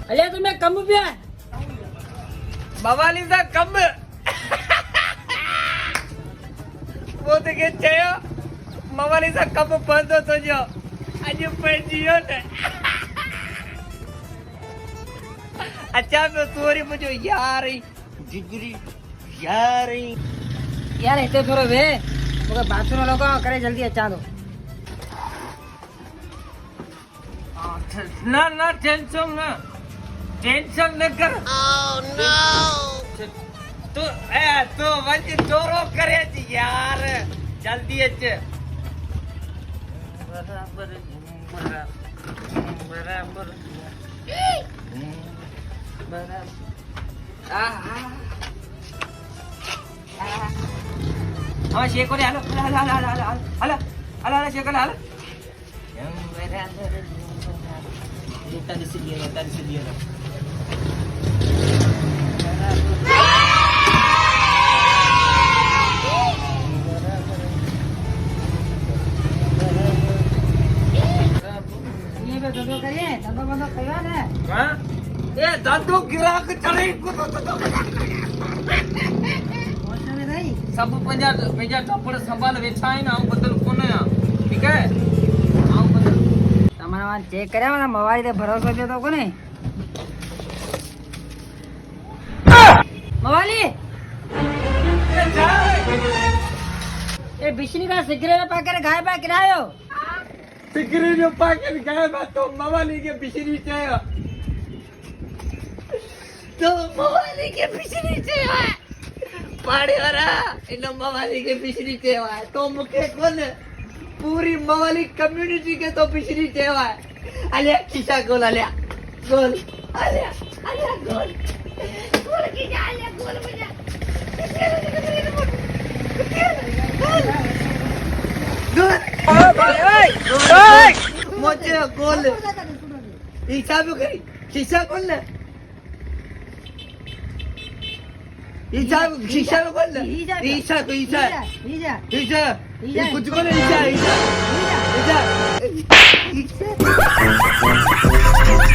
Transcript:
अरे तुम्हें कम पे मवाली सा कम वो तो के चयो मवाली सा कम पड़तो तो जो आज पड़जियो ने अच्छा मैं तोरी मुझे यार जिगरी यार यार इतने थोड़े वे मगर बाथरूम वालों का करे जल्दी अच्छा दो ना ना टेंशन न कर ओह नो तू वंज चोरो करे थी यार जल्दी अच बराबर बराबर बराबर हाँ शेको रे हलो शेको हालो तारी से दिया धंधो करिए धंधो बंधो करिए ना हाँ ये धंधो गिराक चढ़े को तो नहीं सब पंजा टपड़ संभाल वेठा है ना हम बदल कोने ठीक है हम बदल તમારા વાત ચેક કર્યા મને મવારી તે ભરોસો છે તો કોને મવાલી એ બિશની કા સિગરેટ પાકે ગાય પા કિરાયો सिगरेट जो पैकेट गए मैं तो मवाली के बिजली चाहिए तो मवाली के बिजली चाहिए पाड़ी वाला इन मवाली के बिजली चाहिए तो मुझे कौन पूरी मवाली कम्युनिटी के तो बिजली चाहिए अलिया शीशा गोल अलिया गोल अलिया गोल गोल की जा अलिया गोल बजा मोचे गोल हिसाब करी शीशा खोल ले शीशा खोल ले ईशा कुछ को नहीं ईशा